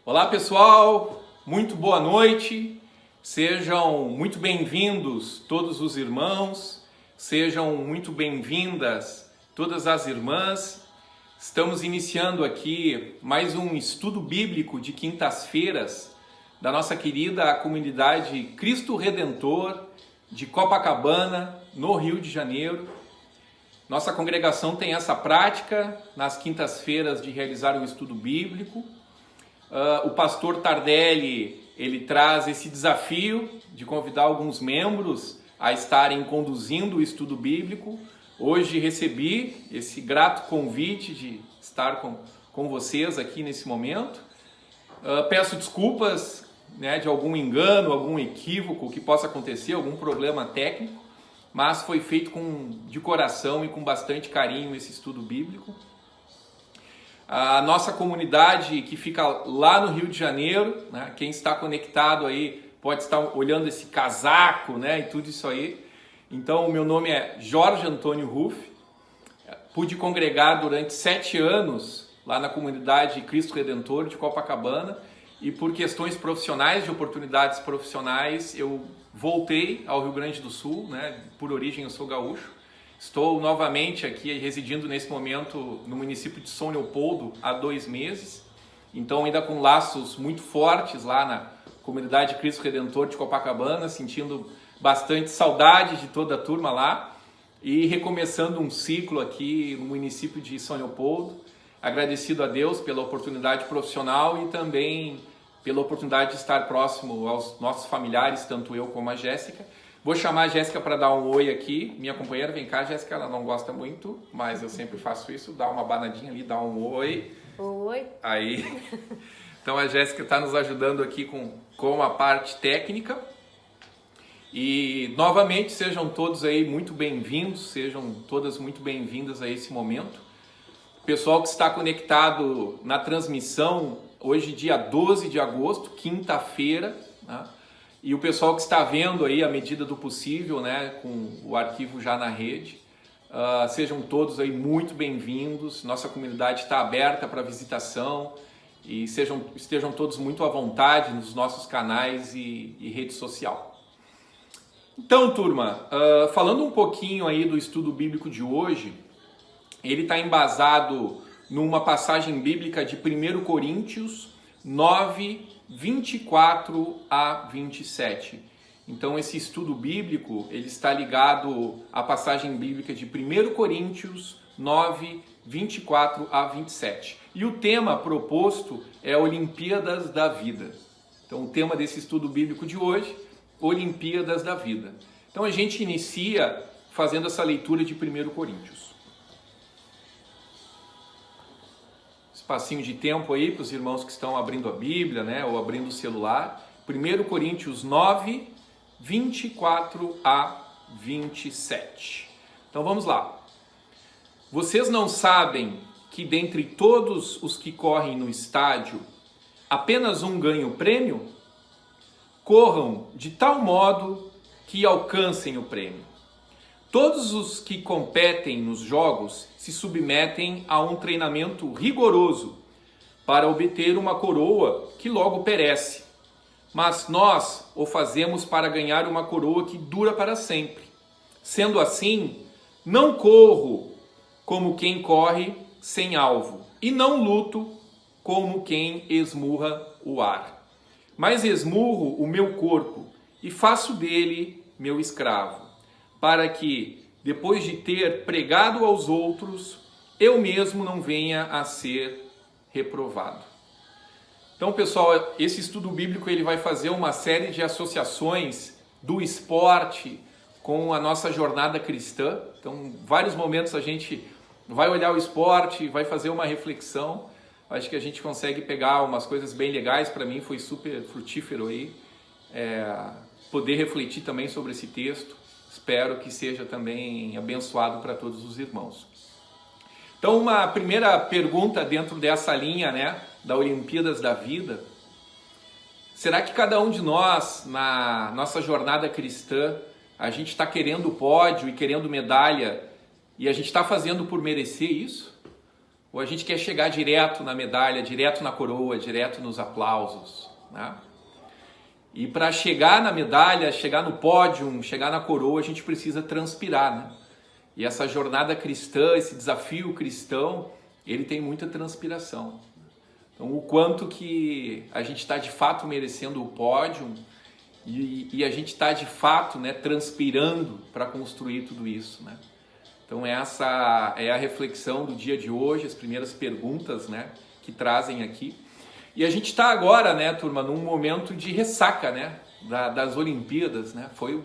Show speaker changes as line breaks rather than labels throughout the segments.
Olá pessoal, muito boa noite, sejam muito bem-vindos todos os irmãos, sejam muito bem-vindas todas as irmãs. Estamos iniciando aqui mais um estudo bíblico de quintas-feiras da nossa querida comunidade Cristo Redentor de Copacabana, no Rio de Janeiro. Nossa congregação tem essa prática nas quintas-feiras de realizar um estudo bíblico. O pastor Tardelli, ele traz esse desafio de convidar alguns membros a estarem conduzindo o estudo bíblico. Hoje recebi esse grato convite de estar com vocês aqui nesse momento. Peço desculpas, né, de algum engano, algum equívoco que possa acontecer, algum problema técnico, mas foi feito de coração e com bastante carinho esse estudo bíblico. A nossa comunidade que fica lá no Rio de Janeiro, né? Quem está conectado aí pode estar olhando esse casaco, né? E tudo isso aí. Então, o meu nome é Jorge Antônio Ruff. Pude congregar durante 7 anos lá na comunidade Cristo Redentor de Copacabana e por questões profissionais, de oportunidades profissionais, eu voltei ao Rio Grande do Sul, né? Por origem eu sou gaúcho. Estou novamente aqui residindo nesse momento no município de São Leopoldo há 2 meses, então ainda com laços muito fortes lá na comunidade Cristo Redentor de Copacabana, sentindo bastante saudade de toda a turma lá e recomeçando um ciclo aqui no município de São Leopoldo, agradecido a Deus pela oportunidade profissional e também pela oportunidade de estar próximo aos nossos familiares, tanto eu como a Jéssica. Vou chamar a Jéssica para dar um oi aqui. Minha companheira, vem cá, Jéssica, ela não gosta muito, mas eu sempre faço isso, dá uma banadinha ali, dá um oi.
Oi.
Aí. Então a Jéssica está nos ajudando aqui com a parte técnica. E novamente sejam todos aí muito bem-vindos, sejam todas muito bem-vindas a esse momento. Pessoal que está conectado na transmissão, hoje dia 12 de agosto, quinta-feira, né? E o pessoal que está vendo aí à medida do possível, né, com o arquivo já na rede, sejam todos aí muito bem-vindos. Nossa comunidade está aberta para visitação e estejam todos muito à vontade nos nossos canais e rede social. Então, turma, falando um pouquinho aí do estudo bíblico de hoje, ele está embasado numa passagem bíblica de 1 Coríntios 9, 24 a 27. Então esse estudo bíblico, ele está ligado à passagem bíblica de 1 Coríntios 9, 24 a 27. E o tema proposto é Olimpíadas da Vida. Então o tema desse estudo bíblico de hoje, Olimpíadas da Vida. Então a gente inicia fazendo essa leitura de 1 Coríntios. Espacinho de tempo aí para os irmãos que estão abrindo a Bíblia, né, ou abrindo o celular. 1 Coríntios 9, 24 a 27. Então vamos lá. Vocês não sabem que dentre todos os que correm no estádio, apenas um ganha o prêmio? Corram de tal modo que alcancem o prêmio. Todos os que competem nos jogos se submetem a um treinamento rigoroso para obter uma coroa que logo perece. Mas nós o fazemos para ganhar uma coroa que dura para sempre. Sendo assim, não corro como quem corre sem alvo, e não luto como quem esmurra o ar. Mas esmurro o meu corpo e faço dele meu escravo, para que, depois de ter pregado aos outros, eu mesmo não venha a ser reprovado. Então, pessoal, esse estudo bíblico ele vai fazer uma série de associações do esporte com a nossa jornada cristã. Então, em vários momentos a gente vai olhar o esporte, vai fazer uma reflexão. Acho que a gente consegue pegar umas coisas bem legais. Para mim foi super frutífero aí poder refletir também sobre esse texto. Espero que seja também abençoado para todos os irmãos. Então, uma primeira pergunta dentro dessa linha, né, da Olimpíadas da Vida. Será que cada um de nós, na nossa jornada cristã, a gente está querendo pódio e querendo medalha e a gente está fazendo por merecer isso? ou a gente quer chegar direto na medalha, direto na coroa, direto nos aplausos, né? E para chegar na medalha, chegar no pódio, chegar na coroa, a gente precisa transpirar, né? E essa jornada cristã, esse desafio cristão, ele tem muita transpiração. Então, o quanto que a gente está de fato merecendo o pódio e a gente está de fato, né, transpirando para construir tudo isso, né? Então, essa é a reflexão do dia de hoje, as primeiras perguntas, né, que trazem aqui. E a gente está agora, né, turma, num momento de ressaca, né, das Olimpíadas, né? Foi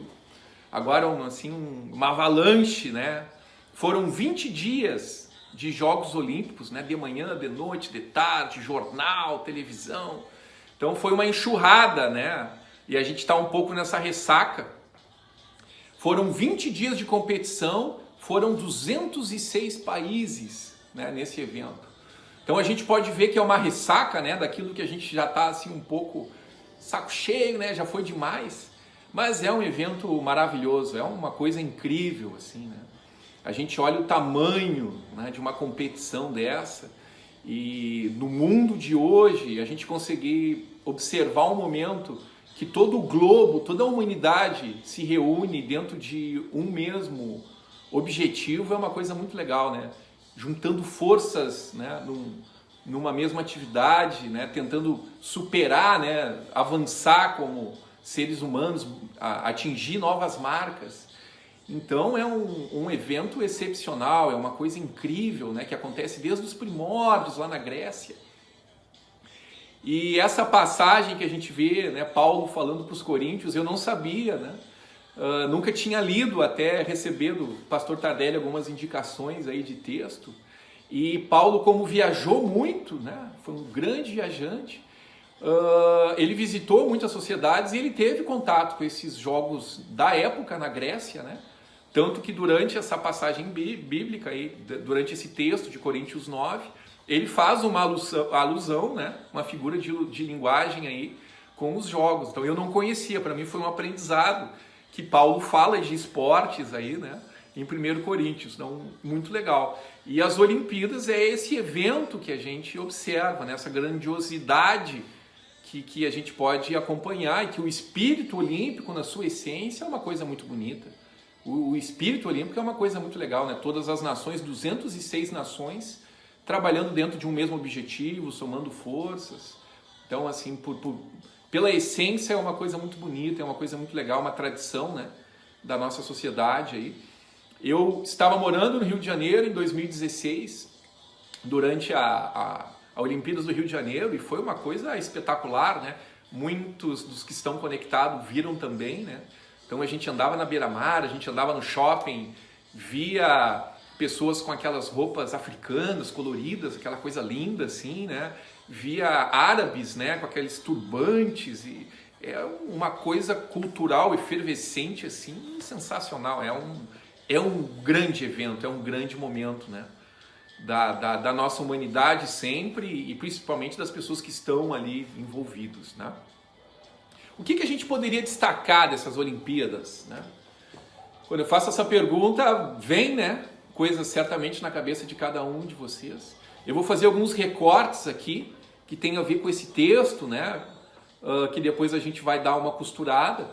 agora uma avalanche, né? Foram 20 dias de Jogos Olímpicos, né? De manhã, de noite, de tarde, jornal, televisão. Então foi uma enxurrada, né? E a gente está um pouco nessa ressaca. Foram 20 dias de competição, foram 206 países, né, nesse evento. Então a gente pode ver que é uma ressaca, né, daquilo que a gente já está assim um pouco saco cheio, né, já foi demais. Mas é um evento maravilhoso, é uma coisa incrível, assim, né? A gente olha o tamanho, né, de uma competição dessa e no mundo de hoje a gente conseguir observar um momento que todo o globo, toda a humanidade se reúne dentro de um mesmo objetivo é uma coisa muito legal, né? Juntando forças, né, numa mesma atividade, né, tentando superar, né, avançar como seres humanos, atingir novas marcas. Então é um evento excepcional, é uma coisa incrível, né, que acontece desde os primórdios lá na Grécia. E essa passagem que a gente vê, né, Paulo falando para os coríntios, eu não sabia, né? Nunca tinha lido até receber do pastor Tardelli algumas indicações aí de texto. E Paulo, como viajou muito, né, foi um grande viajante, ele visitou muitas sociedades e ele teve contato com esses jogos da época na Grécia, né? Tanto que durante essa passagem bíblica, aí, durante esse texto de Coríntios 9, ele faz uma alusão, né, uma figura de linguagem aí com os jogos. Então eu não conhecia, para mim foi um aprendizado que Paulo fala de esportes aí, né, em 1 Coríntios, então muito legal. E as Olimpíadas é esse evento que a gente observa, né, essa grandiosidade que a gente pode acompanhar e que o espírito olímpico na sua essência é uma coisa muito bonita. O espírito olímpico é uma coisa muito legal, né? Todas as nações, 206 nações, trabalhando dentro de um mesmo objetivo, somando forças. Então, assim, pela essência é uma coisa muito bonita, é uma coisa muito legal, uma tradição, né, da nossa sociedade aí. Eu estava morando no Rio de Janeiro em 2016, durante a Olimpíadas do Rio de Janeiro, e foi uma coisa espetacular, né? Muitos dos que estão conectados viram também, né? Então a gente andava na beira-mar, a gente andava no shopping, via pessoas com aquelas roupas africanas, coloridas, aquela coisa linda assim, né? Via árabes, né, com aqueles turbantes, e é uma coisa cultural, efervescente assim, sensacional. É um grande evento, é um grande momento, né, da nossa humanidade sempre e principalmente das pessoas que estão ali envolvidos, né? O que a gente poderia destacar dessas Olimpíadas, né? Quando eu faço essa pergunta, vem, né, coisas certamente na cabeça de cada um de vocês. Eu vou fazer alguns recortes aqui que tem a ver com esse texto, né, que depois a gente vai dar uma costurada.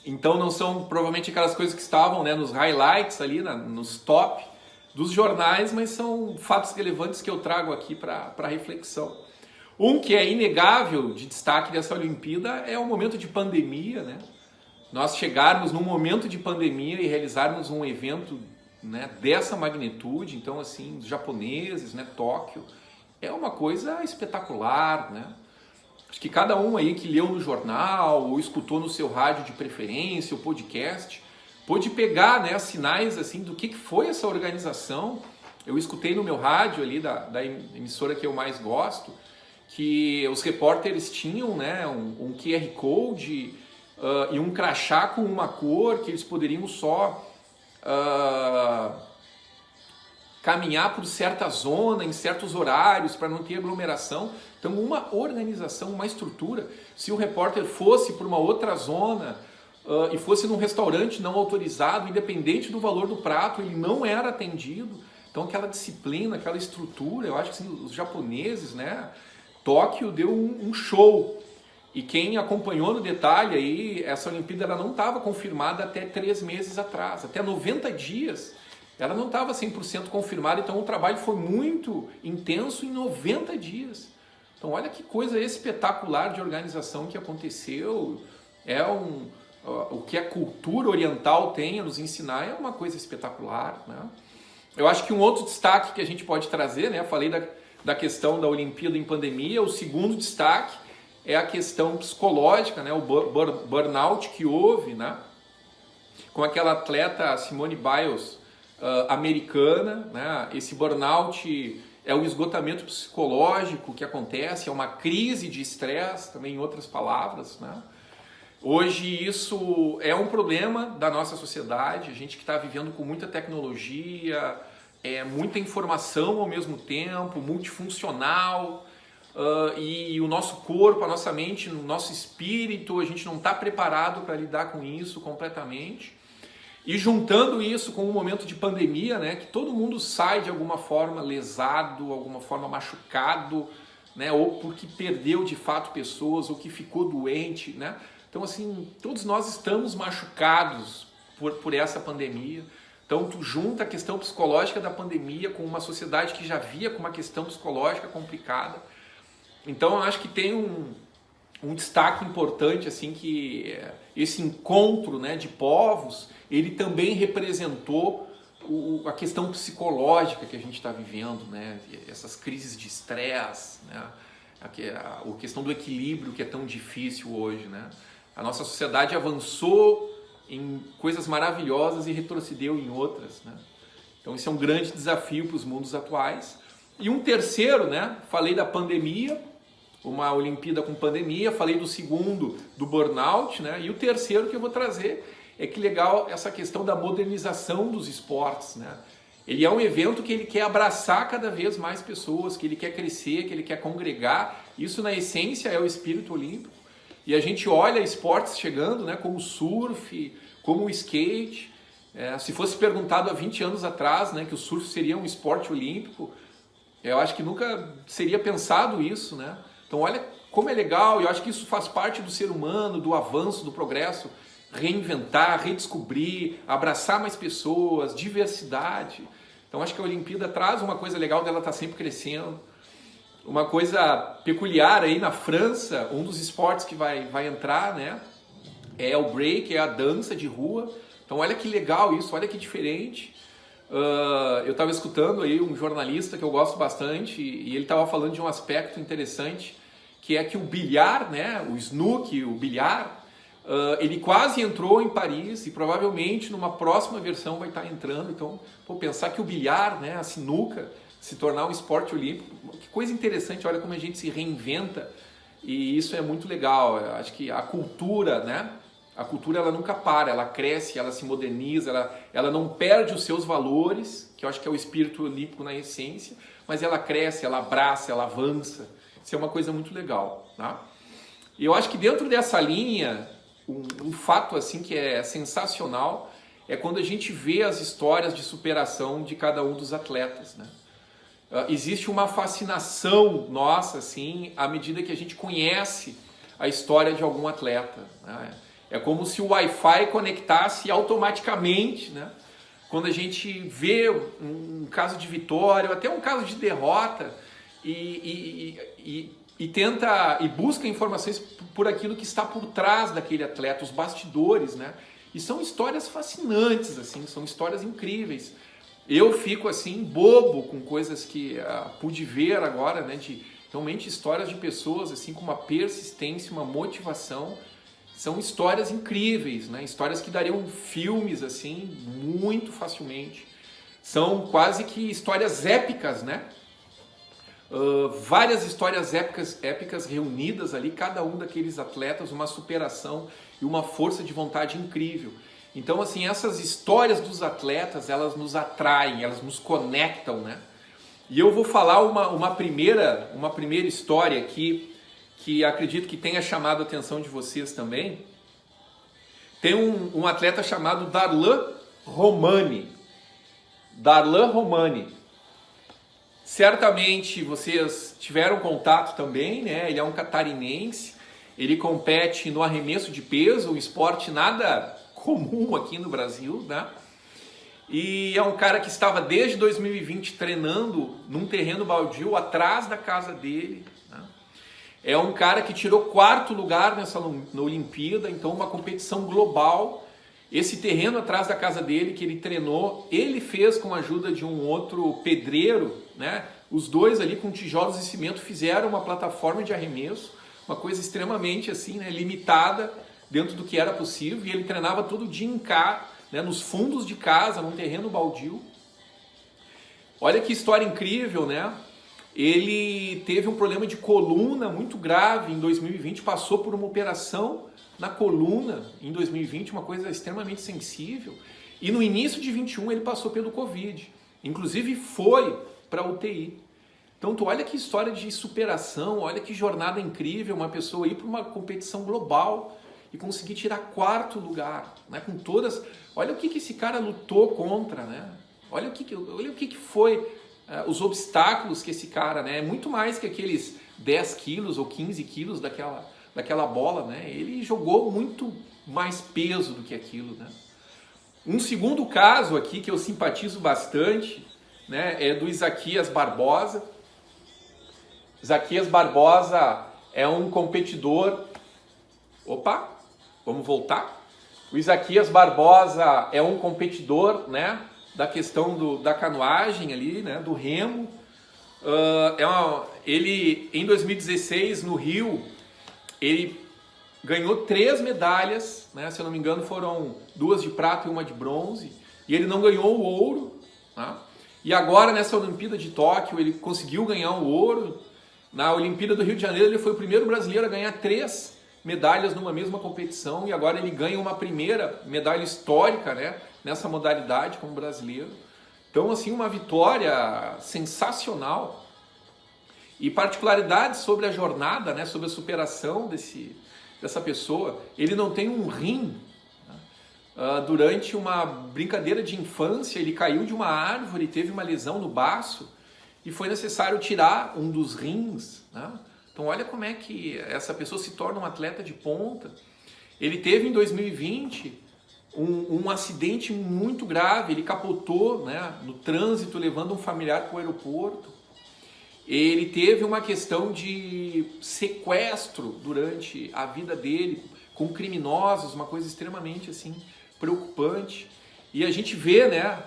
Então não são provavelmente aquelas coisas que estavam, né, nos highlights ali, nos top dos jornais, mas são fatos relevantes que eu trago aqui para reflexão. Um que é inegável de destaque dessa Olimpíada é o momento de pandemia, né? Nós chegarmos num momento de pandemia e realizarmos um evento, né, dessa magnitude, então assim, os japoneses, né, Tóquio, é uma coisa espetacular, né? Acho que cada um aí que leu no jornal ou escutou no seu rádio de preferência, ou podcast, pôde pegar, né, sinais assim do que foi essa organização. Eu escutei no meu rádio ali da emissora que eu mais gosto, que os repórteres tinham, né, um QR Code e um crachá com uma cor que eles poderiam só caminhar por certa zona, em certos horários, para não ter aglomeração. Então, uma organização, uma estrutura. Se o repórter fosse por uma outra zona e fosse num restaurante não autorizado, independente do valor do prato, ele não era atendido. Então aquela disciplina, aquela estrutura, eu acho que assim, os japoneses, né? Tóquio deu um show. E quem acompanhou no detalhe aí, essa Olimpíada ela não estava confirmada até 3 meses atrás, até 90 dias. Ela não estava 100% confirmada, então o trabalho foi muito intenso em 90 dias. Então olha que coisa espetacular de organização que aconteceu. O que a cultura oriental tem a nos ensinar é uma coisa espetacular, né? Eu acho que um outro destaque que a gente pode trazer, né? Eu falei da questão da Olimpíada em pandemia, o segundo destaque é a questão psicológica, né? O burnout que houve, né? Com aquela atleta Simone Biles, americana, né? Esse burnout é o esgotamento psicológico que acontece, é uma crise de estresse, também em outras palavras, né? Hoje isso é um problema da nossa sociedade, a gente que está vivendo com muita tecnologia, muita informação ao mesmo tempo, multifuncional, e o nosso corpo, a nossa mente, o nosso espírito, a gente não está preparado para lidar com isso completamente. E juntando isso com um momento de pandemia, né, que todo mundo sai de alguma forma lesado, alguma forma machucado, né, ou porque perdeu de fato pessoas, ou que ficou doente, né? Então, assim, todos nós estamos machucados por essa pandemia. Então, tu junta a questão psicológica da pandemia com uma sociedade que já via com uma questão psicológica complicada. Então, eu acho que tem um destaque importante, assim, que esse encontro, né, de povos, ele também representou a questão psicológica que a gente está vivendo, né? Essas crises de estresse, né? A questão do equilíbrio que é tão difícil hoje, né? A nossa sociedade avançou em coisas maravilhosas e retrocedeu em outras, né? Então isso é um grande desafio para os mundos atuais. E um terceiro, né? Falei da pandemia, uma Olimpíada com pandemia, falei do segundo, do burnout, né? E o terceiro que eu vou trazer é que legal essa questão da modernização dos esportes, né? Ele é um evento que ele quer abraçar cada vez mais pessoas, que ele quer crescer, que ele quer congregar. Isso na essência é o espírito olímpico. E a gente olha esportes chegando, né, como o surf, como o skate. Se fosse perguntado há 20 anos atrás, né, que o surf seria um esporte olímpico, eu acho que nunca seria pensado isso, né? Então olha como é legal, eu acho que isso faz parte do ser humano, do avanço, do progresso, reinventar, redescobrir, abraçar mais pessoas, diversidade. Então acho que a Olimpíada traz uma coisa legal dela estar sempre crescendo. Uma coisa peculiar aí na França, um dos esportes que vai entrar, né, é o break, é a dança de rua. Então olha que legal isso, olha que diferente. Eu estava escutando aí um jornalista que eu gosto bastante e ele estava falando de um aspecto interessante, que é que o bilhar, né, o snooker, o bilhar, ele quase entrou em Paris e provavelmente numa próxima versão vai estar entrando. Então, pensar que o bilhar, né, a sinuca, se tornar um esporte olímpico, que coisa interessante, olha como a gente se reinventa e isso é muito legal. Eu acho que a cultura, né? A cultura ela nunca para, ela cresce, ela se moderniza, ela não perde os seus valores, que eu acho que é o espírito olímpico na essência, mas ela cresce, ela abraça, ela avança. Isso é uma coisa muito legal, tá? E eu acho que dentro dessa linha, um fato assim que é sensacional é quando a gente vê as histórias de superação de cada um dos atletas, né? Existe uma fascinação nossa, assim, à medida que a gente conhece a história de algum atleta, né? É como se o Wi-Fi conectasse automaticamente, né? Quando a gente vê um caso de vitória, ou até um caso de derrota, e tenta e busca informações por aquilo que está por trás daquele atleta, os bastidores, né? E são histórias fascinantes, assim, são histórias incríveis. Eu fico assim bobo com coisas que pude ver agora, né, de realmente histórias de pessoas assim com uma persistência, uma motivação. São histórias incríveis, né? Histórias que dariam filmes assim muito facilmente. São quase que histórias épicas, né? Várias histórias épicas reunidas ali, cada um daqueles atletas, uma superação e uma força de vontade incrível. Então, assim, essas histórias dos atletas, elas nos atraem, elas nos conectam, né? E eu vou falar uma primeira história aqui, que acredito que tenha chamado a atenção de vocês também. Tem um atleta chamado Darlan Romani. Darlan Romani. Certamente vocês tiveram contato também, né? Ele é um catarinense, ele compete no arremesso de peso, um esporte nada comum aqui no Brasil, né? E é um cara que estava desde 2020 treinando num terreno baldio atrás da casa dele, né? É um cara que tirou 4º lugar na Olimpíada, então uma competição global. Esse terreno atrás da casa dele que ele treinou, ele fez com a ajuda de um outro pedreiro, né? Os dois ali com tijolos e cimento fizeram uma plataforma de arremesso, uma coisa extremamente assim, né, limitada dentro do que era possível, e ele treinava todo dia em casa, né, nos fundos de casa, num terreno baldio. Olha que história incrível, né? Ele teve um problema de coluna muito grave em 2020, passou por uma operação na coluna em 2020, uma coisa extremamente sensível, e no início de 21 ele passou pelo Covid, inclusive foi para a UTI. Então tu olha que história de superação, olha que jornada incrível, uma pessoa ir para uma competição global e conseguir tirar 4º lugar, né? Com todas, olha o que esse cara lutou contra, né? Olha o que foi os obstáculos que esse cara, né? É muito mais que aqueles 10 quilos ou 15 quilos daquela bola, né? Ele jogou muito mais peso do que aquilo, né? Um segundo caso aqui que eu simpatizo bastante, né, é do Isaquias Barbosa. Isaquias Barbosa é um competidor... Opa, vamos voltar? O Isaquias Barbosa é um competidor, né, da questão da canoagem ali, né, do remo. Ele, em 2016, no Rio, ele ganhou 3 medalhas, né, se eu não me engano foram 2 de prata e 1 de bronze, e ele não ganhou o ouro, né? E agora nessa Olimpíada de Tóquio ele conseguiu ganhar o ouro. Na Olimpíada do Rio de Janeiro ele foi o primeiro brasileiro a ganhar 3 medalhas numa mesma competição, e agora ele ganha uma primeira medalha histórica, né, nessa modalidade como brasileiro. Então, assim, uma vitória sensacional. E particularidades sobre a jornada, né, sobre a superação dessa pessoa. Ele não tem um rim. Durante uma brincadeira de infância, ele caiu de uma árvore, teve uma lesão no baço e foi necessário tirar um dos rins, né? Então olha como é que essa pessoa se torna um atleta de ponta. Ele teve em 2020 um acidente muito grave, ele capotou, né, no trânsito levando um familiar para o aeroporto. Ele teve uma questão de sequestro durante a vida dele com criminosos, uma coisa extremamente assim preocupante. E a gente vê, né,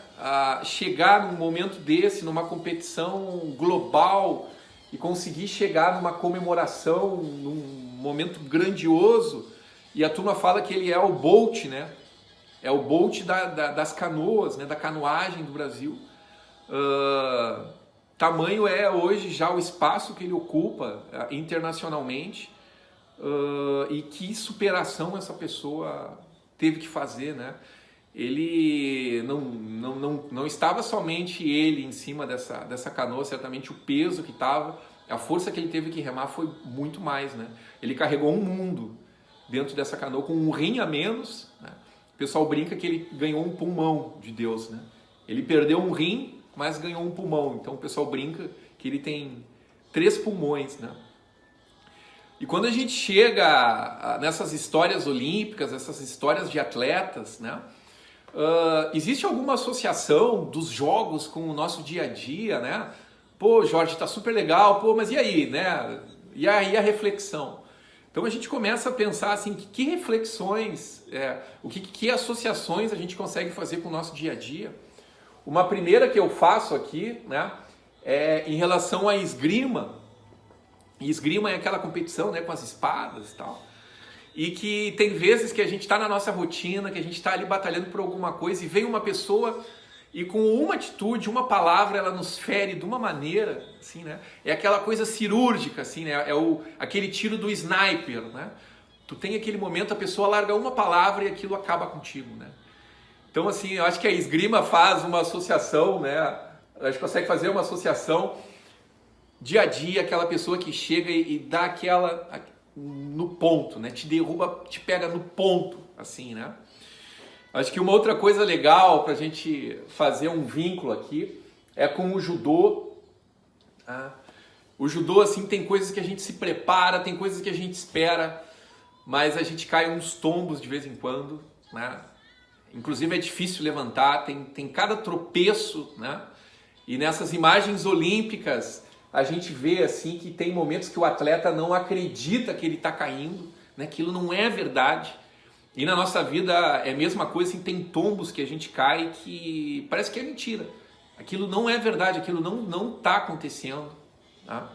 chegar num momento desse, numa competição global e conseguir chegar numa comemoração, num momento grandioso, e a turma fala que ele é o Bolt, né? É o Bolt das canoas, né, da canoagem do Brasil. Tamanho é hoje já o espaço que ele ocupa internacionalmente, e que superação essa pessoa teve que fazer, né? Ele não estava somente ele em cima dessa canoa, certamente o peso que estava, a força que ele teve que remar foi muito mais, né? Ele carregou um mundo dentro dessa canoa com um rim a menos, né? O pessoal brinca que ele ganhou um pulmão de Deus, né? Ele perdeu um rim, mas ganhou um pulmão. Então o pessoal brinca que ele tem 3 pulmões, né? E quando a gente chega nessas histórias olímpicas, essas histórias de atletas, né? Existe alguma associação dos jogos com o nosso dia a dia, né? Pô, Jorge, tá super legal, pô, mas e aí, né? E aí a reflexão? Então a gente começa a pensar assim, que reflexões, que associações a gente consegue fazer com o nosso dia a dia. Uma primeira que eu faço aqui, né, é em relação à esgrima. E esgrima é aquela competição, né, com as espadas e tal. E que tem vezes que a gente está na nossa rotina, que a gente está ali batalhando por alguma coisa e vem uma pessoa e com uma atitude, uma palavra, ela nos fere de uma maneira, assim, né? É aquela coisa cirúrgica, assim, né? Aquele tiro do sniper, né? Tu tem aquele momento, a pessoa larga uma palavra e aquilo acaba contigo, né? Então, assim, eu acho que a esgrima faz uma associação, né? A gente consegue fazer uma associação dia a dia, aquela pessoa que chega e dá aquela no ponto, né? Te derruba, te pega no ponto, assim, né? Acho que uma outra coisa legal para a gente fazer um vínculo aqui é com o judô. Tá? O judô, assim, tem coisas que a gente se prepara, tem coisas que a gente espera, mas a gente cai uns tombos de vez em quando, né? Inclusive é difícil levantar, tem cada tropeço, né? E nessas imagens olímpicas a gente vê assim que tem momentos que o atleta não acredita que ele está caindo, né? Aquilo não é verdade. E na nossa vida é a mesma coisa, assim, tem tombos que a gente cai que parece que é mentira. Aquilo não é verdade, aquilo não está acontecendo. Tá?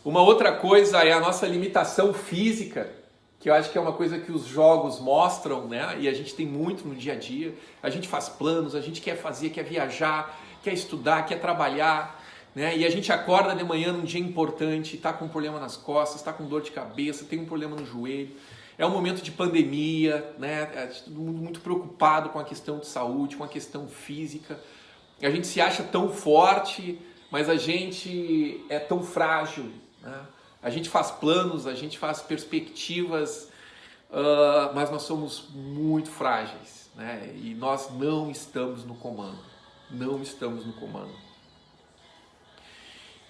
Uma outra coisa é a nossa limitação física, que eu acho que é uma coisa que os jogos mostram, né? E a gente tem muito no dia a dia. A gente faz planos, a gente quer fazer, quer viajar, quer estudar, quer trabalhar, né? E a gente acorda de manhã num dia importante, está com um problema nas costas, está com dor de cabeça, tem um problema no joelho. É um momento de pandemia, né? Todo mundo muito preocupado com a questão de saúde, com a questão física. A gente se acha tão forte, mas a gente é tão frágil, né? A gente faz planos, a gente faz perspectivas, mas nós somos muito frágeis, né? E nós não estamos no comando. Não estamos no comando.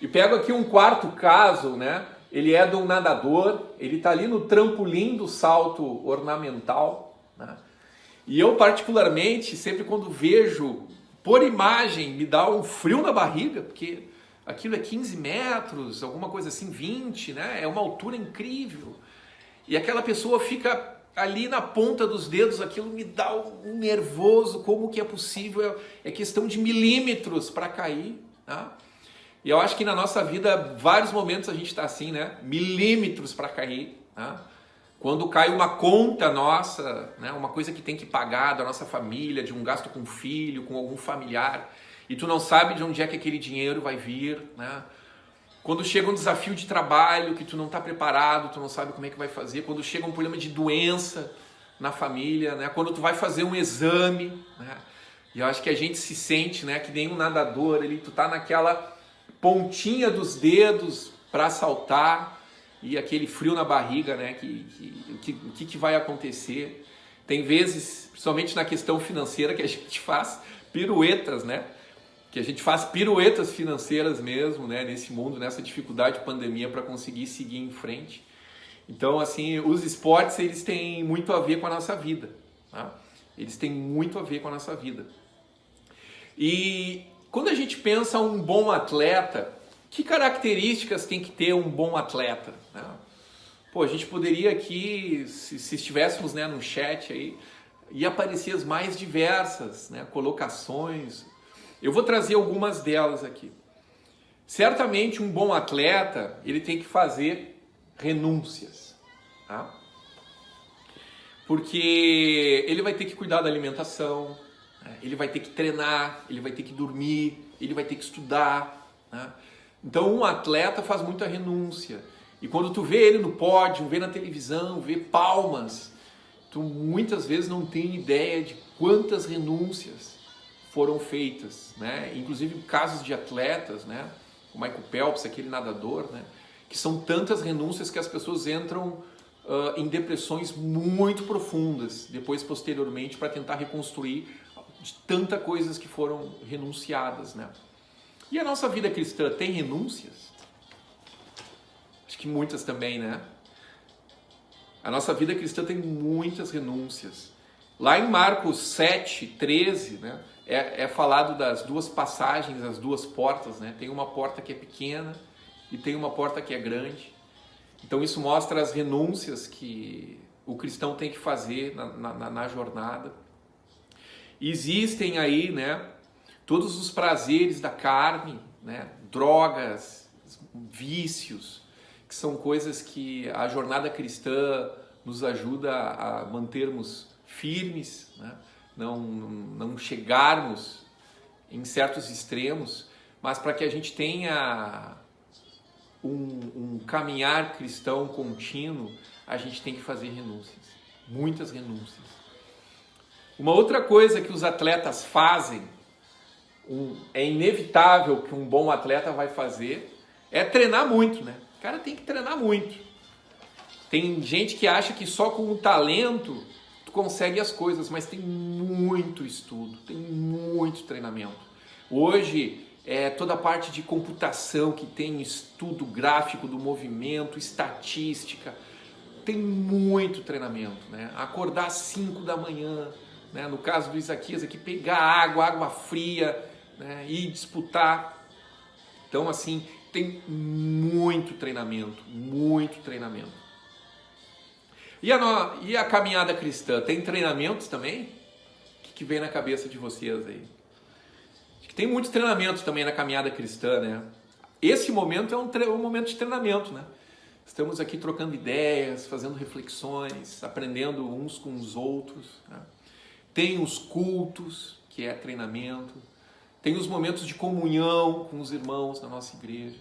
E pego aqui um quarto caso, né? Ele é de um nadador, ele está ali no trampolim do salto ornamental, né? E eu particularmente, sempre quando vejo por imagem, me dá um frio na barriga, porque aquilo é 15 metros, alguma coisa assim, 20, né? É uma altura incrível. E aquela pessoa fica ali na ponta dos dedos, aquilo me dá um nervoso, como que é possível? É questão de milímetros para cair, tá? E eu acho que na nossa vida, vários momentos a gente está assim, né? Milímetros para cair, tá? Quando cai uma conta nossa, né? Uma coisa que tem que pagar da nossa família, de um gasto com filho, com algum familiar, e tu não sabe de onde é que aquele dinheiro vai vir, né? Quando chega um desafio de trabalho que tu não está preparado, tu não sabe como é que vai fazer, quando chega um problema de doença na família, né? Quando tu vai fazer um exame, né? E eu acho que a gente se sente, né? Que nem um nadador, ali, tu tá naquela pontinha dos dedos para saltar e aquele frio na barriga, né? O que vai acontecer? Tem vezes, principalmente na questão financeira, que a gente faz piruetas, né? Que a gente faz piruetas financeiras mesmo, né? Nesse mundo, nessa dificuldade de pandemia para conseguir seguir em frente. Então, assim, os esportes, eles têm muito a ver com a nossa vida, tá? Eles têm muito a ver com a nossa vida. E quando a gente pensa um bom atleta, que características tem que ter um bom atleta, né? Pô, a gente poderia aqui, se estivéssemos, né, no chat aí, ia aparecer as mais diversas, né, colocações. Eu vou trazer algumas delas aqui. Certamente um bom atleta, ele tem que fazer renúncias, tá? Porque ele vai ter que cuidar da alimentação, né? Ele vai ter que treinar, ele vai ter que dormir, ele vai ter que estudar, né? Então um atleta faz muita renúncia. E quando tu vê ele no pódio, vê na televisão, vê palmas, tu muitas vezes não tem ideia de quantas renúncias foram feitas, né? Inclusive casos de atletas, né? O Michael Phelps, aquele nadador, né? Que são tantas renúncias que as pessoas entram em depressões muito profundas, depois posteriormente, para tentar reconstruir de tantas coisas que foram renunciadas, né? E a nossa vida cristã tem renúncias? Acho que muitas também, né? A nossa vida cristã tem muitas renúncias. Lá em Marcos 7, 13, né? É falado das duas passagens, as duas portas, né? Tem uma porta que é pequena e tem uma porta que é grande. Então isso mostra as renúncias que o cristão tem que fazer na jornada. Existem aí, né, todos os prazeres da carne, né, drogas, vícios, que são coisas que a jornada cristã nos ajuda a mantermos firmes, né, não chegarmos em certos extremos, mas para que a gente tenha um caminhar cristão contínuo, a gente tem que fazer renúncias, muitas renúncias. Uma outra coisa que os atletas fazem, é inevitável que um bom atleta vai fazer, é treinar muito, né? O cara tem que treinar muito. Tem gente que acha que só com o talento tu consegue as coisas, mas tem muito estudo, tem muito treinamento. Hoje toda a parte de computação que tem estudo gráfico do movimento, estatística. Tem muito treinamento, né? Acordar às 5 da manhã, né? No caso do Isaquias aqui, pegar água fria, né? E disputar. Então, assim, tem muito treinamento, muito treinamento. E a caminhada cristã, tem treinamentos também? O que vem na cabeça de vocês aí? Acho que tem muitos treinamentos também na caminhada cristã, né? Esse momento é um momento de treinamento, né? Estamos aqui trocando ideias, fazendo reflexões, aprendendo uns com os outros, né? Tem os cultos, que é treinamento. Tem os momentos de comunhão com os irmãos da nossa igreja.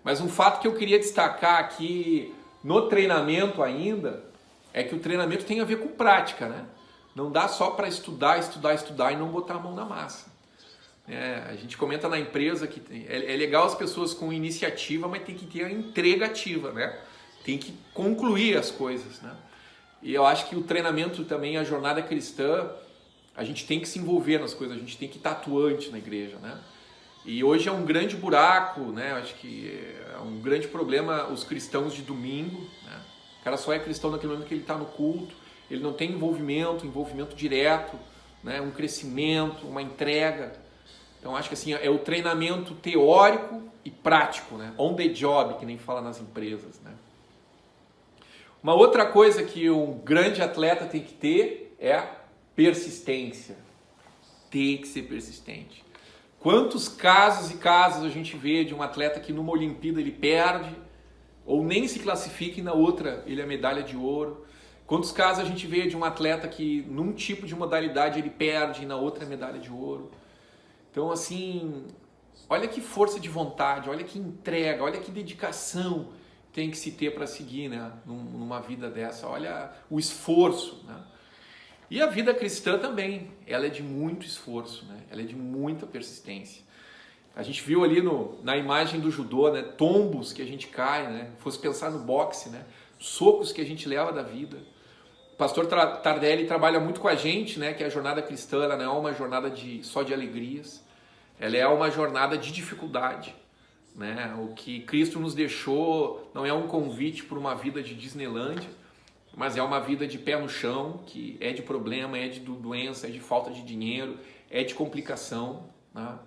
Mas um fato que eu queria destacar aqui no treinamento ainda é que o treinamento tem a ver com prática, né? Não dá só para estudar e não botar a mão na massa. A gente comenta na empresa que é legal as pessoas com iniciativa, mas tem que ter a entrega ativa, né? Tem que concluir as coisas, né? E eu acho que o treinamento também, a jornada cristã, a gente tem que se envolver nas coisas, a gente tem que estar atuante na igreja, né? E hoje é um grande buraco, né? Eu acho que é um grande problema os cristãos de domingo, né? O cara só é cristão naquele momento que ele está no culto, ele não tem envolvimento direto, né? Um crescimento, uma entrega. Então acho que assim, é o treinamento teórico e prático, né? On the job, que nem fala nas empresas, né? Uma outra coisa que um grande atleta tem que ter é a persistência. Tem que ser persistente. Quantos casos e casos a gente vê de um atleta que numa Olimpíada ele perde ou nem se classifica e na outra ele é medalha de ouro? Quantos casos a gente vê de um atleta que num tipo de modalidade ele perde e na outra é medalha de ouro? Então, assim, olha que força de vontade, olha que entrega, olha que dedicação tem que se ter para seguir, né, numa vida dessa. Olha o esforço, né? E a vida cristã também, ela é de muito esforço, né? Ela é de muita persistência. A gente viu ali na imagem do judô, né, tombos que a gente cai, né? Fosse pensar no boxe, né, socos que a gente leva da vida. O pastor Tardelli trabalha muito com a gente, né, que a jornada cristã ela não é uma jornada só de alegrias, ela é uma jornada de dificuldade, né? O que Cristo nos deixou não é um convite para uma vida de Disneylândia, mas é uma vida de pé no chão, que é de problema, é de doença, é de falta de dinheiro, é de complicação, né?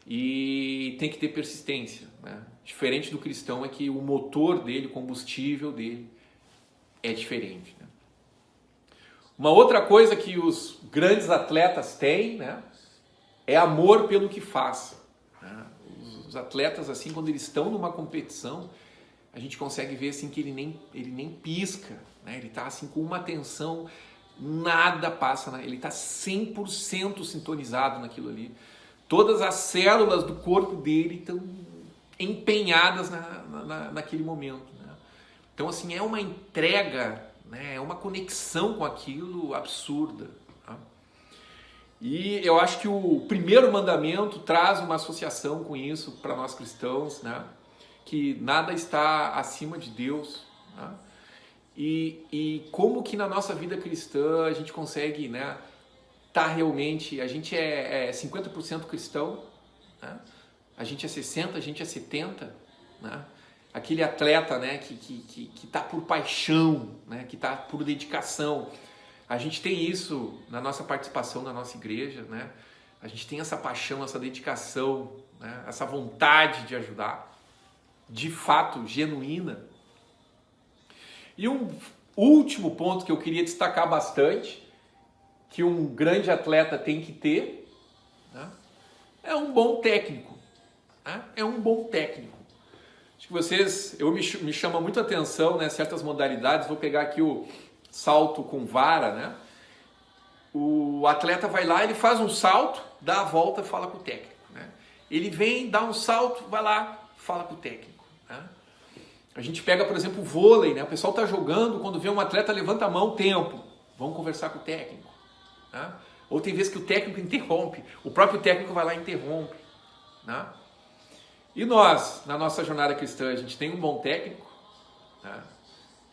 E tem que ter persistência, né? Diferente do cristão é que o motor dele, o combustível dele é diferente, né? Uma outra coisa que os grandes atletas têm, né, é amor pelo que faz, né? Os atletas, assim, quando eles estão numa competição, a gente consegue ver assim, que ele nem pisca, né? Ele está assim, com uma atenção, nada passa, ele está 100% sintonizado naquilo ali. Todas as células do corpo dele estão empenhadas naquele momento, né? Então, assim, é uma entrega, né? É uma conexão com aquilo absurda, tá? E eu acho que o primeiro mandamento traz uma associação com isso para nós cristãos, né? Que nada está acima de Deus, né? E como que na nossa vida cristã a gente consegue, né, realmente, a gente é 50% cristão, né? A gente é 60%, a gente é 70%, né? Aquele atleta, né, que tá por paixão, né, que tá por dedicação. A gente tem isso na nossa participação na nossa igreja, né? A gente tem essa paixão, essa dedicação, né, essa vontade de ajudar, de fato, genuína. E um último ponto que eu queria destacar bastante, que um grande atleta tem que ter, né, é um bom técnico, né? É um bom técnico. Acho que me chama muito a atenção, né, certas modalidades. Vou pegar aqui o salto com vara, né? O atleta vai lá, ele faz um salto, dá a volta e fala com o técnico, né? Ele vem, dá um salto, vai lá, fala com o técnico, né? A gente pega, por exemplo, o vôlei, né? O pessoal está jogando, quando vê um atleta, levanta a mão, tempo. Vamos conversar com o técnico, né? Ou tem vezes que o técnico interrompe, o próprio técnico vai lá e interrompe, né? E nós, na nossa jornada cristã, a gente tem um bom técnico, né?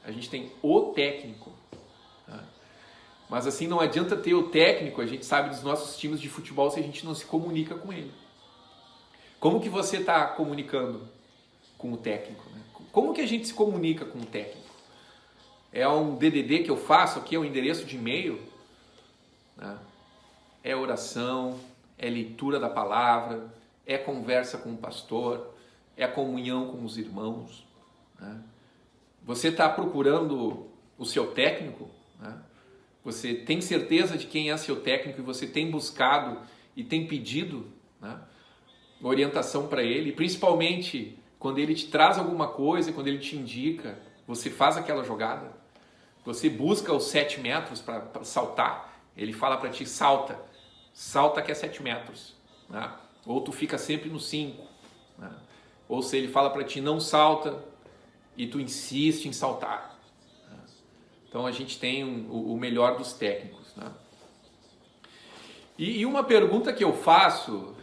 A gente tem o técnico, né? Mas assim, não adianta ter o técnico, a gente sabe dos nossos times de futebol se a gente não se comunica com ele. Como que você está comunicando com o técnico, né? Como que a gente se comunica com o técnico? É um DDD que eu faço aqui, é um endereço de e-mail, né? É oração, é leitura da palavra, é conversa com o pastor, é comunhão com os irmãos, né? Você está procurando o seu técnico, né? Você tem certeza de quem é seu técnico e você tem buscado e tem pedido, né, orientação para ele, principalmente quando ele te traz alguma coisa, quando ele te indica, você faz aquela jogada, você busca os 7 metros para saltar, ele fala para ti, salta que é 7 metros, né? Ou tu fica sempre no 5, né? Ou se ele fala para ti, não salta, e tu insiste em saltar, né? Então a gente tem o melhor dos técnicos, né? E uma pergunta que eu faço,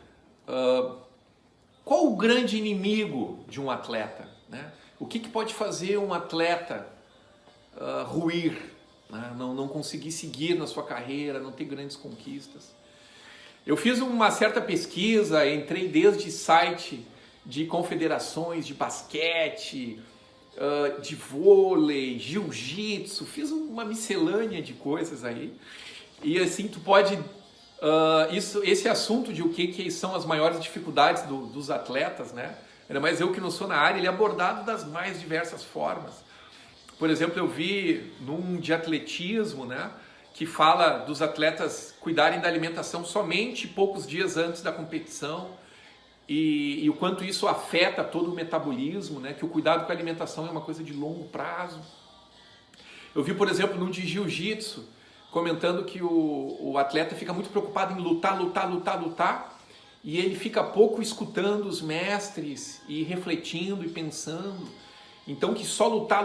qual o grande inimigo de um atleta, né? O que pode fazer um atleta ruir, né? Não conseguir seguir na sua carreira, não ter grandes conquistas? Eu fiz uma certa pesquisa, entrei desde site de confederações de basquete, de vôlei, jiu-jitsu, fiz uma miscelânea de coisas aí. E assim, tu pode... esse assunto de o que são as maiores dificuldades dos atletas, né? Ainda mais eu que não sou na área, ele é abordado das mais diversas formas. Por exemplo, eu vi num de atletismo, né, que fala dos atletas cuidarem da alimentação somente poucos dias antes da competição e o quanto isso afeta todo o metabolismo, né, que o cuidado com a alimentação é uma coisa de longo prazo. Eu vi, por exemplo, num de jiu-jitsu, comentando que o atleta fica muito preocupado em lutar, e ele fica pouco escutando os mestres e refletindo e pensando. Então que só lutar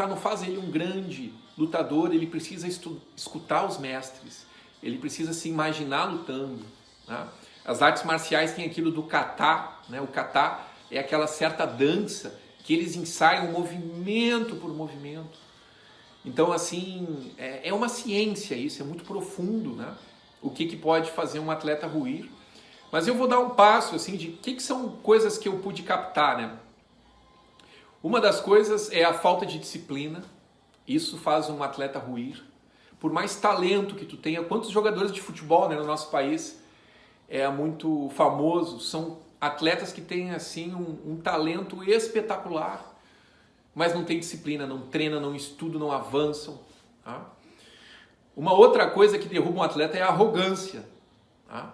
não faz ele um grande lutador, ele precisa escutar os mestres, ele precisa se imaginar lutando, né? As artes marciais têm aquilo do kata, né? O kata é aquela certa dança que eles ensaiam movimento por movimento. Então, assim, é uma ciência isso, é muito profundo, né? O que pode fazer um atleta ruir. Mas eu vou dar um passo, assim, de que são coisas que eu pude captar, né? Uma das coisas é a falta de disciplina. Isso faz um atleta ruir. Por mais talento que tu tenha, quantos jogadores de futebol, né, no nosso país é muito famoso, são atletas que têm, assim, um talento espetacular, mas não tem disciplina, não treina, não estudam, não avançam, tá? Uma outra coisa que derruba um atleta é a arrogância, tá?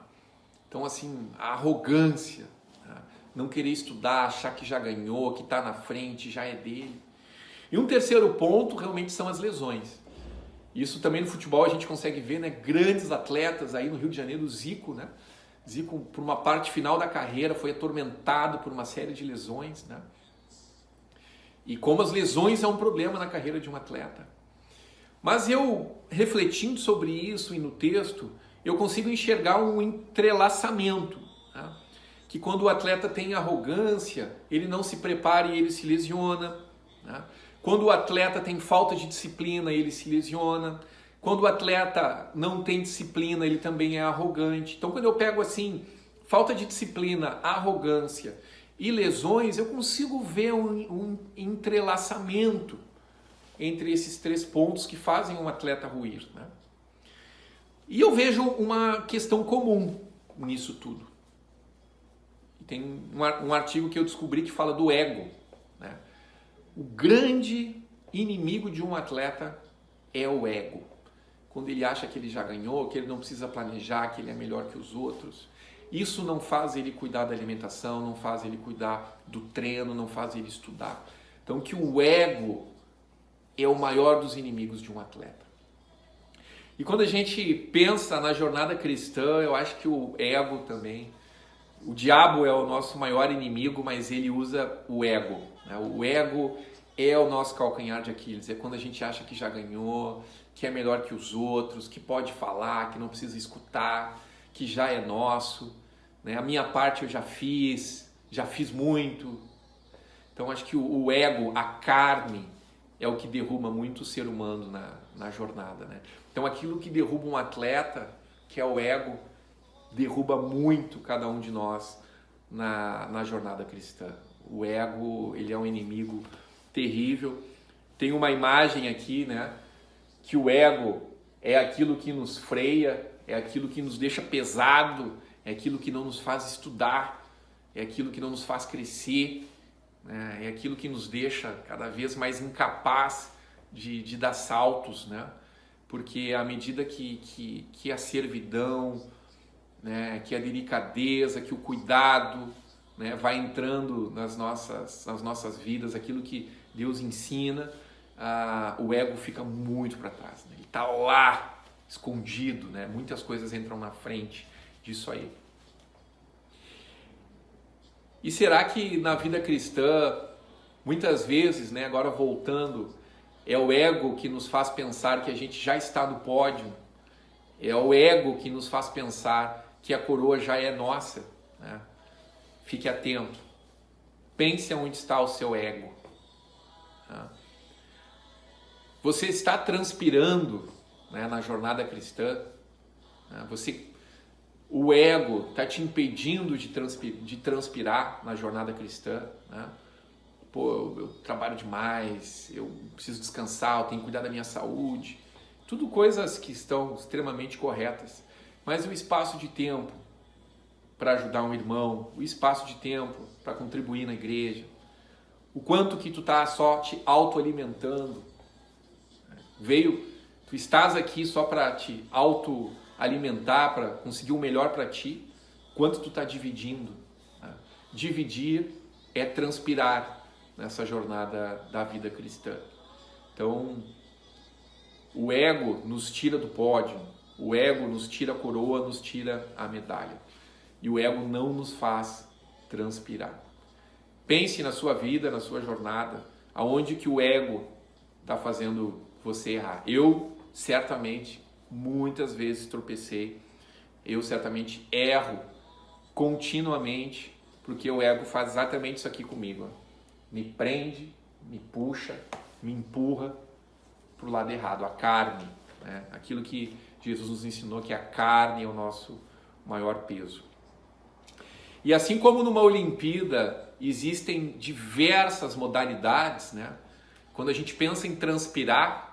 Então, assim, a arrogância, tá? Não querer estudar, achar que já ganhou, que está na frente, já é dele. E um terceiro ponto realmente são as lesões. Isso também no futebol a gente consegue ver, né? Grandes atletas aí no Rio de Janeiro, o Zico, né? Zico, por uma parte final da carreira, foi atormentado por uma série de lesões, né? E como as lesões é um problema na carreira de um atleta. Mas eu, refletindo sobre isso e no texto, eu consigo enxergar um entrelaçamento, né? Que quando o atleta tem arrogância, ele não se prepara e ele se lesiona, né? Quando o atleta tem falta de disciplina, ele se lesiona. Quando o atleta não tem disciplina, ele também é arrogante. Então, quando eu pego assim, falta de disciplina, arrogância e lesões, eu consigo ver um entrelaçamento entre esses 3 pontos que fazem um atleta ruir, né? E eu vejo uma questão comum nisso tudo. Tem um artigo que eu descobri que fala do ego, né? O grande inimigo de um atleta é o ego. Quando ele acha que ele já ganhou, que ele não precisa planejar, que ele é melhor que os outros. Isso não faz ele cuidar da alimentação, não faz ele cuidar do treino, não faz ele estudar. Então que o ego é o maior dos inimigos de um atleta. E quando a gente pensa na jornada cristã, eu acho que o ego também, o diabo é o nosso maior inimigo, mas ele usa o ego, né? O ego é o nosso calcanhar de Aquiles, é quando a gente acha que já ganhou, que é melhor que os outros, que pode falar, que não precisa escutar, que já é nosso, né? A minha parte eu já fiz muito. Então acho que o ego, a carne, é o que derruba muito o ser humano na jornada, né? Então aquilo que derruba um atleta, que é o ego, derruba muito cada um de nós na jornada cristã. O ego, ele é um inimigo terrível. Tem uma imagem aqui, né, que o ego é aquilo que nos freia, é aquilo que nos deixa pesado, é aquilo que não nos faz estudar, é aquilo que não nos faz crescer, né, é aquilo que nos deixa cada vez mais incapaz de dar saltos, né? Porque à medida que a servidão, né, que a delicadeza, que o cuidado, né, vai entrando nas nossas vidas, aquilo que Deus ensina, o ego fica muito para trás, né? Ele está lá, escondido, né? Muitas coisas entram na frente disso aí. E será que na vida cristã, muitas vezes, né, agora voltando, é o ego que nos faz pensar que a gente já está no pódio? É o ego que nos faz pensar que a coroa já é nossa, né? Fique atento. Pense onde está o seu ego. Você está transpirando, né, na jornada cristã? O ego está te impedindo de transpirar na jornada cristã, né? Pô, eu trabalho demais, eu preciso descansar, eu tenho que cuidar da minha saúde. Tudo coisas que estão extremamente corretas. Mas o espaço de tempo para ajudar um irmão, o espaço de tempo para contribuir na igreja, o quanto que tu tá só te autoalimentando. Tu estás aqui só para te autoalimentar, para conseguir o melhor para ti, quanto tu tá dividindo. Né? Dividir é transpirar nessa jornada da vida cristã. Então, o ego nos tira do pódio, o ego nos tira a coroa, nos tira a medalha. E o ego não nos faz transpirar. Pense na sua vida, na sua jornada, aonde que o ego está fazendo você errar. Eu, certamente, muitas vezes tropecei. Eu, certamente, erro continuamente, porque o ego faz exatamente isso aqui comigo. Me prende, me puxa, me empurra para o lado errado, a carne, né? Aquilo que Jesus nos ensinou, que a carne é o nosso maior peso. E assim como numa Olimpíada existem diversas modalidades, né? Quando a gente pensa em transpirar,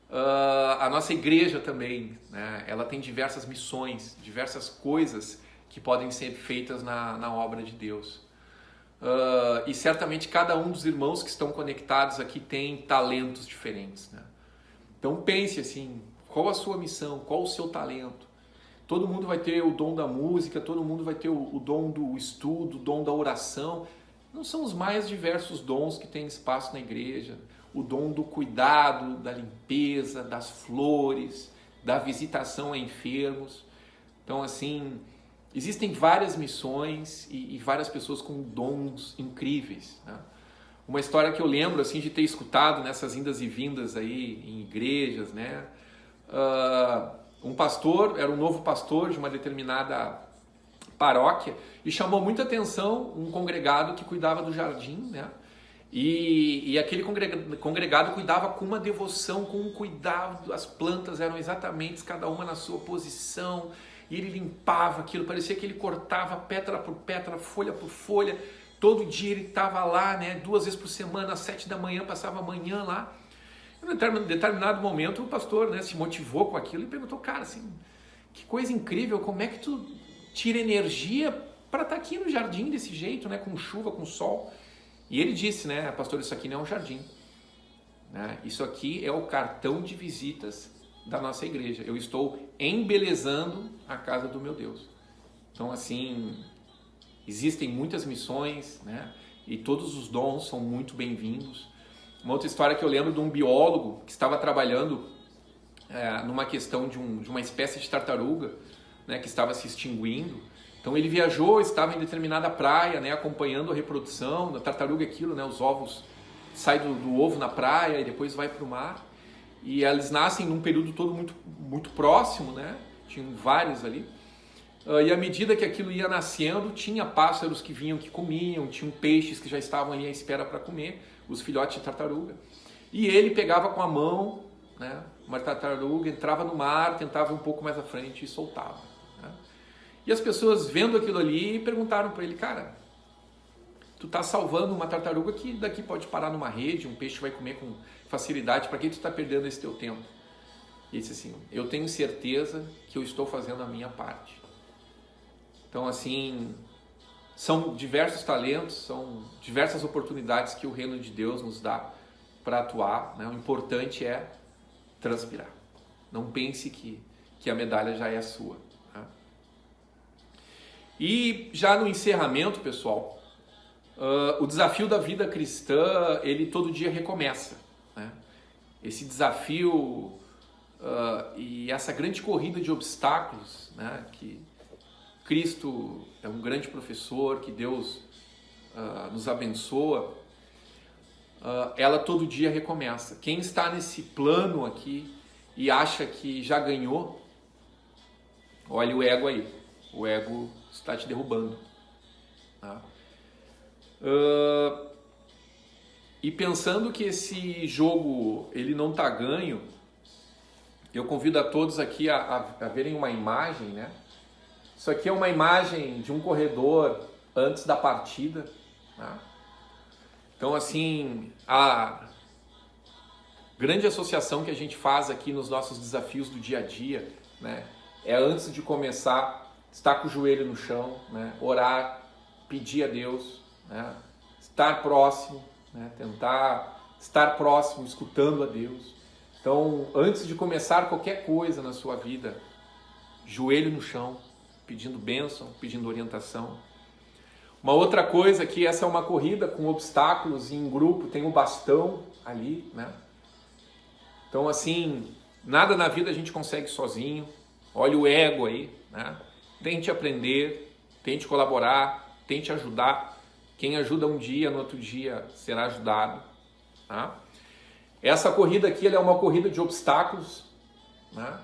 a nossa igreja também, né? Ela tem diversas missões, diversas coisas que podem ser feitas na obra de Deus. E certamente cada um dos irmãos que estão conectados aqui tem talentos diferentes, né? Então pense assim, qual a sua missão, qual o seu talento? Todo mundo vai ter o dom da música, todo mundo vai ter o dom do estudo, o dom da oração. Não são os mais diversos dons que tem espaço na igreja. O dom do cuidado, da limpeza, das flores, da visitação a enfermos. Então assim, existem várias missões e várias pessoas com dons incríveis, né? Uma história que eu lembro assim, de ter escutado nessas indas e vindas aí em igrejas, né? Um pastor, era um novo pastor de uma determinada paróquia e chamou muita atenção um congregado que cuidava do jardim, né? E aquele congregado cuidava com uma devoção, com um cuidado, as plantas eram exatamente cada uma na sua posição, e ele limpava aquilo, parecia que ele cortava pétala por pétala, folha por folha, todo dia ele estava lá, né? 2 vezes por semana, às 7 da manhã, passava a manhã lá. Em determinado momento o pastor, né, se motivou com aquilo e perguntou, cara, assim, que coisa incrível, como é que tu tira energia para estar aqui no jardim desse jeito, né, com chuva, com sol? E ele disse, né, pastor, isso aqui não é um jardim, né? Isso aqui é o cartão de visitas da nossa igreja. Eu estou embelezando a casa do meu Deus. Então, assim, existem muitas missões, né? E todos os dons são muito bem-vindos. Uma outra história que eu lembro de um biólogo que estava trabalhando numa questão de uma espécie de tartaruga, né, que estava se extinguindo. Então ele viajou, estava em determinada praia, né, acompanhando a reprodução da tartaruga, aquilo, né, os ovos saem do ovo na praia e depois vai para o mar. E eles nascem num período todo muito, muito próximo, né? Tinham vários ali. E à medida que aquilo ia nascendo, tinha pássaros que vinham que comiam, tinham peixes que já estavam ali à espera para comer, os filhotes de tartaruga. E ele pegava com a mão, né, uma tartaruga, entrava no mar, tentava ir um pouco mais à frente e soltava, né? E as pessoas vendo aquilo ali perguntaram para ele, cara, tu tá salvando uma tartaruga que daqui pode parar numa rede, um peixe vai comer com facilidade, para que tu tá perdendo esse teu tempo? E ele disse assim, eu tenho certeza que eu estou fazendo a minha parte. Então assim, são diversos talentos, são diversas oportunidades que o reino de Deus nos dá para atuar, né? O importante é transpirar. Não pense que a medalha já é sua. Né? E já no encerramento, pessoal, o desafio da vida cristã, ele todo dia recomeça. Né? Esse desafio e essa grande corrida de obstáculos, né? Que Cristo é um grande professor, que Deus nos abençoa, ela todo dia recomeça. Quem está nesse plano aqui e acha que já ganhou, olha o ego aí. O ego está te derrubando. Tá? E pensando que esse jogo ele não está ganho, eu convido a todos aqui a verem uma imagem, né? Isso aqui é uma imagem de um corredor antes da partida. Né? Então, assim, a grande associação que a gente faz aqui nos nossos desafios do dia a dia, né, é antes de começar, estar com o joelho no chão, né, orar, pedir a Deus, né, estar próximo, né, tentar estar próximo, escutando a Deus. Então, antes de começar qualquer coisa na sua vida, joelho no chão, pedindo bênção, pedindo orientação. Uma outra coisa que essa é uma corrida com obstáculos e em grupo, tem o bastão ali, né? Então assim, nada na vida a gente consegue sozinho. Olha o ego aí, né? Tente aprender, tente colaborar, tente ajudar. Quem ajuda um dia, no outro dia será ajudado. Tá? Essa corrida aqui ela é uma corrida de obstáculos, né?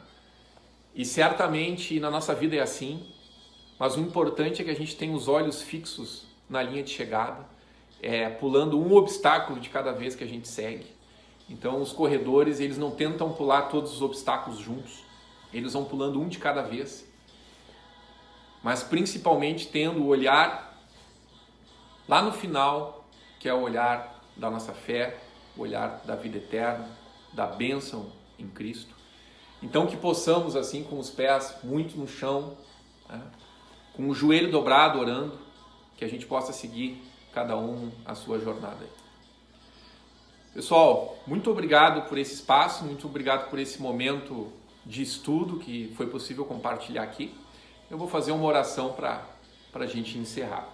E certamente na nossa vida é assim. Mas o importante é que a gente tenha os olhos fixos na linha de chegada, pulando um obstáculo de cada vez que a gente segue. Então os corredores, eles não tentam pular todos os obstáculos juntos, eles vão pulando um de cada vez, mas principalmente tendo o olhar lá no final, que é o olhar da nossa fé, o olhar da vida eterna, da bênção em Cristo. Então que possamos assim, com os pés muito no chão, né? Com o joelho dobrado, orando, que a gente possa seguir cada um a sua jornada. Pessoal, muito obrigado por esse espaço, muito obrigado por esse momento de estudo que foi possível compartilhar aqui. Eu vou fazer uma oração para a gente encerrar.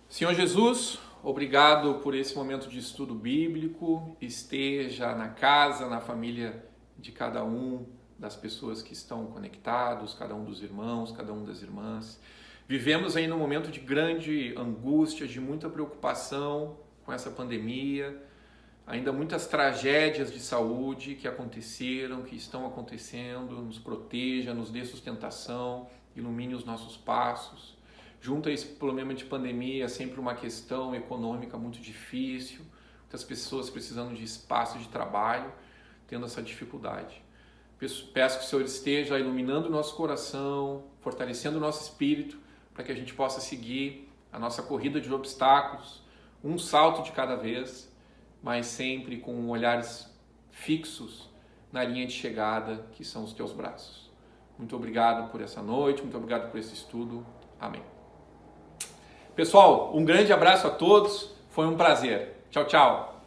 Senhor Jesus, obrigado por esse momento de estudo bíblico, esteja na casa, na família de cada um das pessoas que estão conectados, cada um dos irmãos, cada uma das irmãs. Vivemos aí num momento de grande angústia, de muita preocupação com essa pandemia, ainda muitas tragédias de saúde que aconteceram, que estão acontecendo. Nos proteja, nos dê sustentação, ilumine os nossos passos. Junto a esse problema de pandemia, sempre uma questão econômica muito difícil, muitas pessoas precisando de espaço de trabalho, tendo essa dificuldade. Peço que o Senhor esteja iluminando o nosso coração, fortalecendo o nosso espírito, para que a gente possa seguir a nossa corrida de obstáculos, um salto de cada vez, mas sempre com olhares fixos na linha de chegada, que são os teus braços. Muito obrigado por essa noite, muito obrigado por esse estudo. Amém. Pessoal, um grande abraço a todos, foi um prazer. Tchau, tchau.